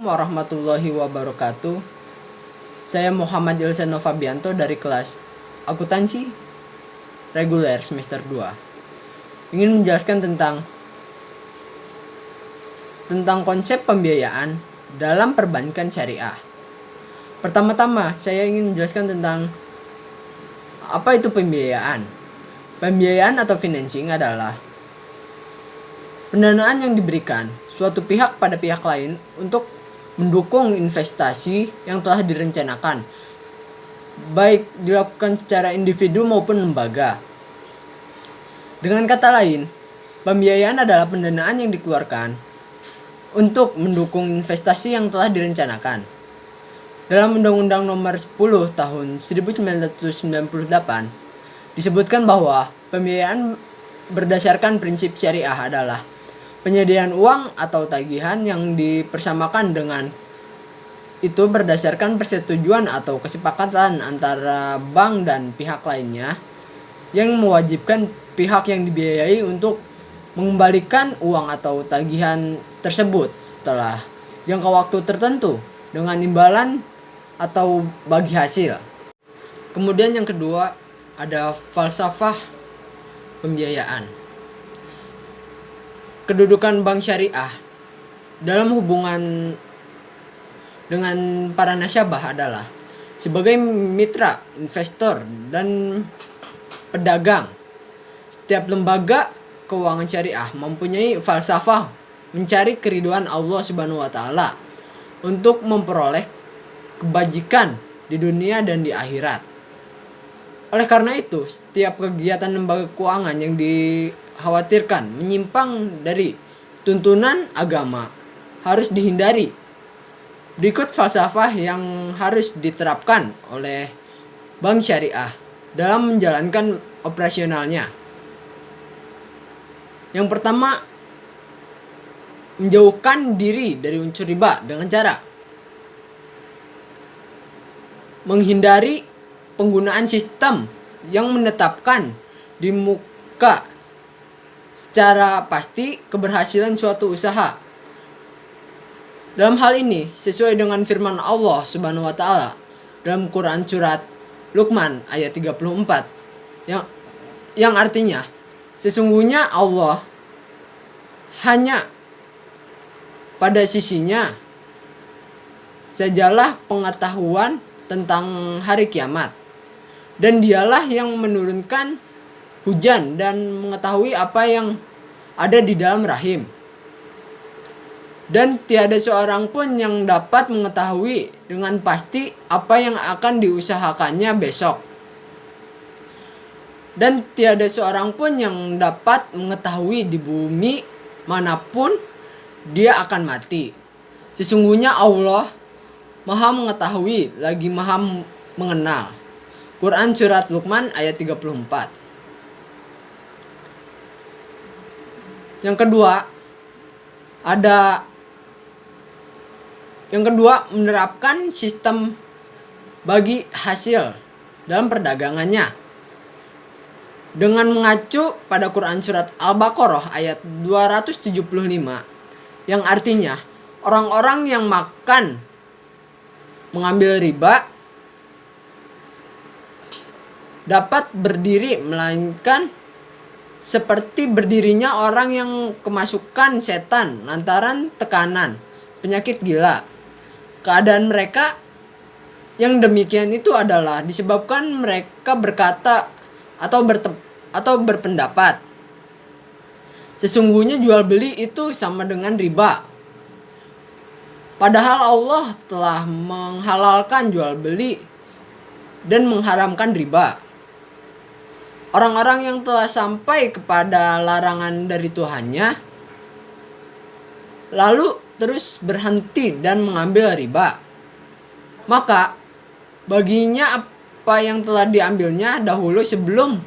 Warahmatullahi wabarakatuh. Saya Muhammad Ilseno Fabianto dari kelas Akuntansi Reguler semester 2. Ingin menjelaskan tentang konsep pembiayaan dalam perbankan syariah. Pertama-tama, saya ingin menjelaskan tentang apa itu pembiayaan. Pembiayaan atau financing adalah pendanaan yang diberikan suatu pihak pada pihak lain untuk mendukung investasi yang telah direncanakan, baik dilakukan secara individu maupun lembaga. Dengan kata lain, pembiayaan adalah pendanaan yang dikeluarkan untuk mendukung investasi yang telah direncanakan. Dalam Undang-Undang Nomor 10 Tahun 1998 disebutkan bahwa pembiayaan berdasarkan prinsip syariah adalah penyediaan uang atau tagihan yang dipersamakan dengan itu berdasarkan persetujuan atau kesepakatan antara bank dan pihak lainnya yang mewajibkan pihak yang dibiayai untuk mengembalikan uang atau tagihan tersebut setelah jangka waktu tertentu dengan imbalan atau bagi hasil. Kemudian yang kedua ada falsafah pembiayaan. Kedudukan bank syariah dalam hubungan dengan para nasabah adalah sebagai mitra, investor, dan pedagang. Setiap lembaga keuangan syariah mempunyai falsafah mencari keridhaan Allah Subhanahu wa taala untuk memperoleh kebajikan di dunia dan di akhirat. Oleh karena itu, setiap kegiatan lembaga keuangan yang dikhawatirkan menyimpang dari tuntunan agama harus dihindari. Berikut falsafah yang harus diterapkan oleh bank syariah dalam menjalankan operasionalnya. Yang pertama, menjauhkan diri dari unsur riba dengan cara menghindari penggunaan sistem yang menetapkan di muka secara pasti keberhasilan suatu usaha. Dalam hal ini, sesuai dengan firman Allah Subhanahu wa taala dalam Quran surat Luqman ayat 34 yang artinya, sesungguhnya Allah hanya pada sisinya sajalah pengetahuan tentang hari kiamat. Dan dialah yang menurunkan hujan dan mengetahui apa yang ada di dalam rahim. Dan tiada seorang pun yang dapat mengetahui dengan pasti apa yang akan diusahakannya besok. Dan tiada seorang pun yang dapat mengetahui di bumi manapun dia akan mati. Sesungguhnya Allah Maha mengetahui lagi Maha mengenal. Quran surat Luqman ayat 34. Yang kedua menerapkan sistem bagi hasil dalam perdagangannya dengan mengacu pada Quran surat Al-Baqarah ayat 275 yang artinya orang-orang yang mengambil riba dapat berdiri melainkan seperti berdirinya orang yang kemasukan setan lantaran tekanan penyakit gila. Keadaan mereka yang demikian itu adalah disebabkan mereka berkata atau berpendapat sesungguhnya jual beli itu sama dengan riba. Padahal Allah telah menghalalkan jual beli dan mengharamkan riba. Orang-orang yang telah sampai kepada larangan dari Tuhannya lalu terus berhenti dan mengambil riba, maka baginya apa yang telah diambilnya dahulu sebelum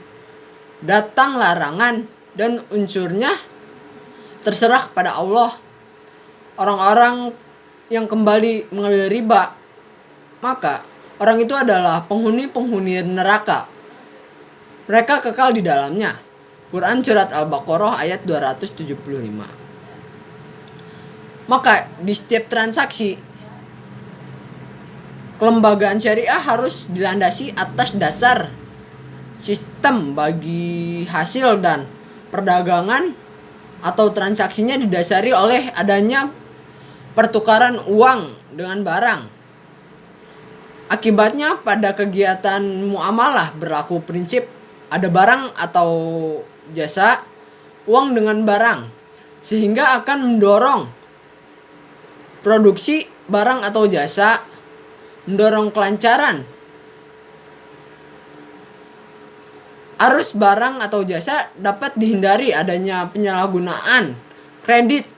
datang larangan dan unsurnya terserah kepada Allah. Orang-orang yang kembali mengambil riba, maka orang itu adalah penghuni neraka. Mereka kekal di dalamnya. Quran surat Al-Baqarah ayat 275. Maka di setiap transaksi, kelembagaan syariah harus dilandasi atas dasar sistem bagi hasil dan perdagangan atau transaksinya didasari oleh adanya pertukaran uang dengan barang. Akibatnya pada kegiatan muamalah berlaku prinsip ada barang atau jasa, uang dengan barang, sehingga akan mendorong produksi barang atau jasa, mendorong kelancaran arus barang atau jasa, dapat dihindari adanya penyalahgunaan kredit,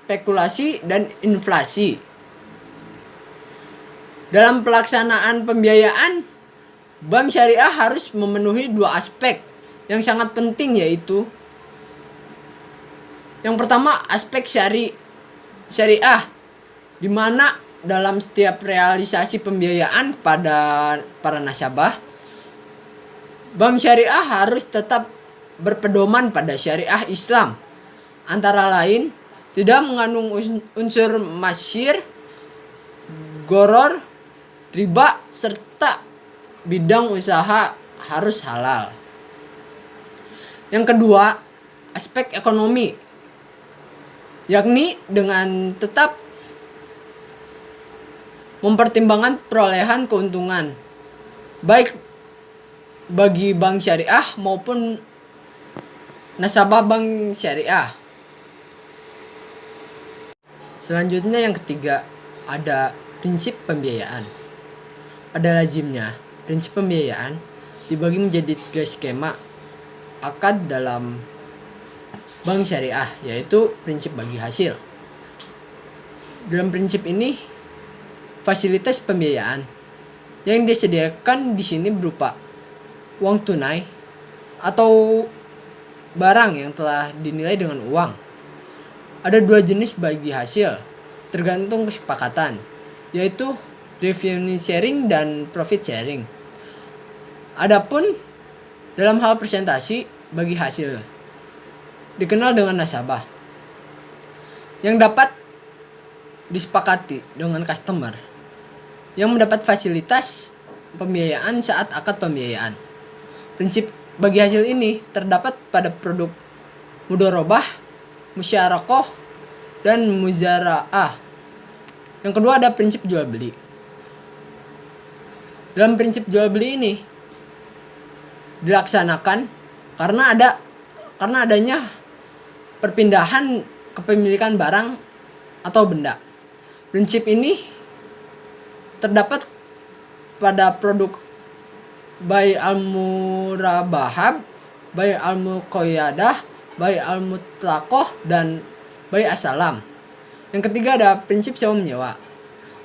spekulasi, dan inflasi. Dalam pelaksanaan pembiayaan, bank syariah harus memenuhi dua aspek yang sangat penting, yaitu yang pertama aspek syariah, di mana dalam setiap realisasi pembiayaan pada para nasabah, bank syariah harus tetap berpedoman pada syariah Islam, antara lain tidak mengandung unsur masyir, goror, riba, serta bidang usaha harus halal. Yang kedua, aspek ekonomi, yakni dengan tetap mempertimbangkan perolehan keuntungan baik bagi bank syariah maupun nasabah bank syariah. Selanjutnya yang ketiga, ada prinsip pembiayaan. Pada lazimnya, prinsip pembiayaan dibagi menjadi 3 skema akad dalam bank syariah, yaitu prinsip bagi hasil. Dalam prinsip ini, fasilitas pembiayaan yang disediakan di sini berupa uang tunai atau barang yang telah dinilai dengan uang. Ada 2 jenis bagi hasil, tergantung kesepakatan, yaitu revenue sharing dan profit sharing. Adapun dalam hal presentasi bagi hasil dikenal dengan nasabah, yang dapat disepakati dengan customer yang mendapat fasilitas pembiayaan saat akad pembiayaan. Prinsip bagi hasil ini terdapat pada produk mudharabah, musyarakah, dan muzara'ah. Yang kedua ada prinsip jual beli. Dalam prinsip jual beli ini dilaksanakan karena adanya perpindahan kepemilikan barang atau benda. Prinsip ini terdapat pada produk bai al-murabahah, bai al-muqayyadah, bai al-mutlaqah, dan bai as-salam. Yang ketiga ada prinsip sewa menyewa.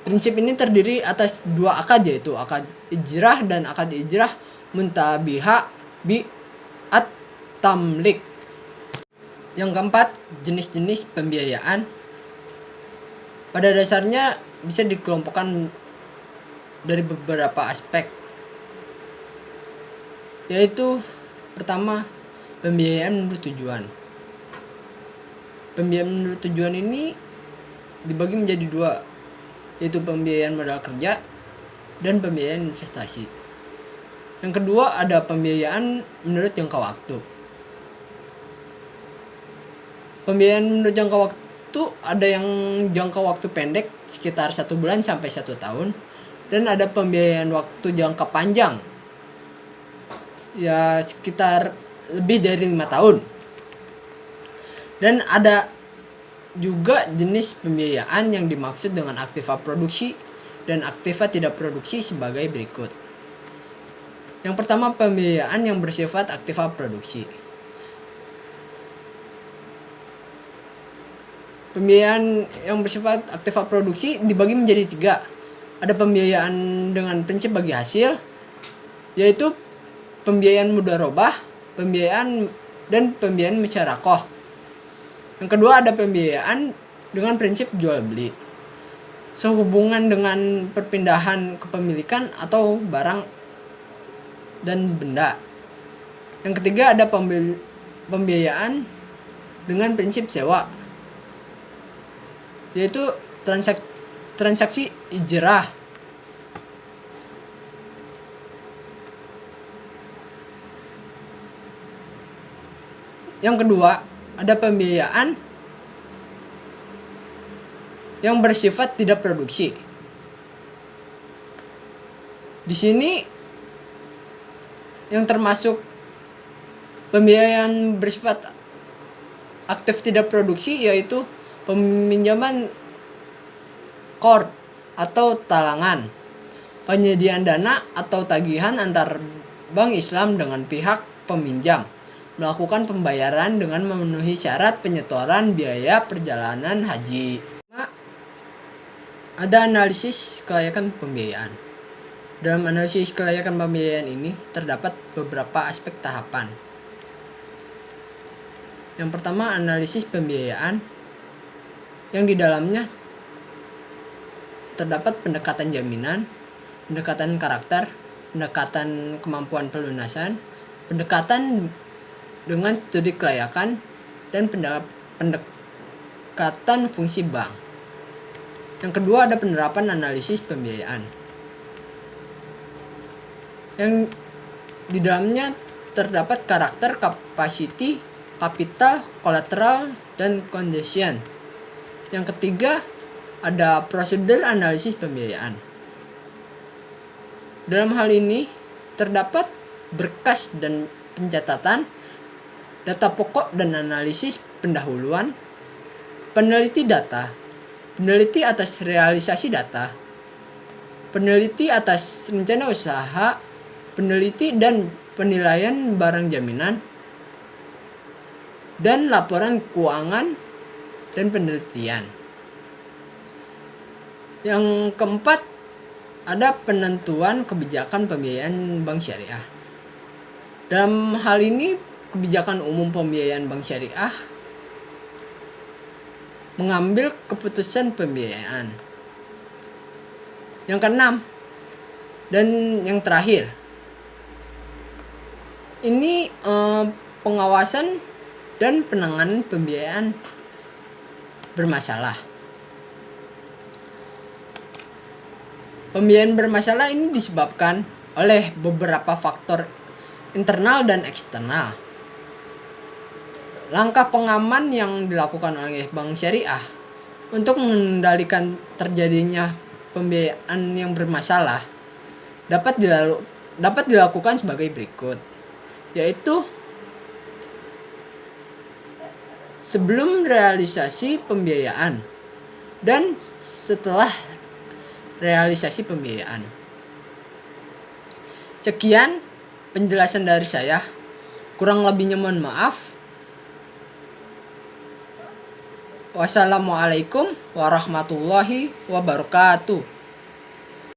Prinsip ini terdiri atas 2 akad, yaitu akad ijrah dan akad ijrah muntabiha bi at-tamlik. Yang keempat, jenis-jenis pembiayaan. Pada dasarnya bisa dikelompokkan dari beberapa aspek, yaitu pertama, pembiayaan menurut tujuan. Pembiayaan menurut tujuan ini dibagi menjadi 2, yaitu pembiayaan modal kerja dan pembiayaan investasi. Yang kedua ada pembiayaan menurut jangka waktu. Pembiayaan menurut jangka waktu ada yang jangka waktu pendek sekitar 1 bulan sampai 1 tahun, dan ada pembiayaan waktu jangka panjang ya sekitar lebih dari 5 tahun. Dan ada juga jenis pembiayaan yang dimaksud dengan aktiva produksi dan aktiva tidak produksi sebagai berikut. Yang pertama, pembiayaan yang bersifat aktiva produksi. Pembiayaan yang bersifat aktiva produksi dibagi menjadi 3. Ada pembiayaan dengan prinsip bagi hasil, yaitu pembiayaan mudharabah, pembiayaan dan pembiayaan musyarakah. Yang kedua ada pembiayaan dengan prinsip jual beli, sehubungan dengan perpindahan kepemilikan atau barang dan benda. Yang ketiga ada pembiayaan dengan prinsip sewa. yaitu transaksi hijrah. Yang kedua, ada pembiayaan yang bersifat tidak produksi. Di sini yang termasuk pembiayaan bersifat aktif tidak produksi yaitu peminjaman qard atau talangan, penyediaan dana atau tagihan antar bank Islam dengan pihak peminjam, melakukan pembayaran dengan memenuhi syarat penyetoran biaya perjalanan haji. Ada analisis kelayakan pembiayaan. Dalam analisis kelayakan pembiayaan ini terdapat beberapa aspek tahapan. Yang pertama, analisis pembiayaan yang di dalamnya terdapat pendekatan jaminan, pendekatan karakter, pendekatan kemampuan pelunasan, pendekatan dengan studi kelayakan, dan pendekatan fungsi bank. Yang kedua, ada penerapan analisis pembiayaan yang di dalamnya terdapat karakter, capacity, kapital, kolateral, dan condition. Yang ketiga, ada prosedur analisis pembiayaan. Dalam hal ini terdapat berkas dan pencatatan, data pokok dan analisis pendahuluan, peneliti data, peneliti atas realisasi data, peneliti atas rencana usaha, peneliti dan penilaian barang jaminan, dan laporan keuangan dan penelitian. Yang keempat, ada penentuan kebijakan pembiayaan bank syariah. Dalam hal ini, kebijakan umum pembiayaan bank syariah mengambil keputusan pembiayaan. Yang keenam dan yang terakhir, ini pengawasan dan penanganan pembiayaan bermasalah. Pembiayaan bermasalah ini disebabkan oleh beberapa faktor internal dan eksternal. Langkah pengaman yang dilakukan oleh bank syariah untuk mengendalikan terjadinya pembiayaan yang bermasalah dapat dilakukan sebagai berikut, yaitu sebelum realisasi pembiayaan dan setelah realisasi pembiayaan. Sekian penjelasan dari saya, kurang lebihnya mohon maaf. Wassalamualaikum warahmatullahi wabarakatuh.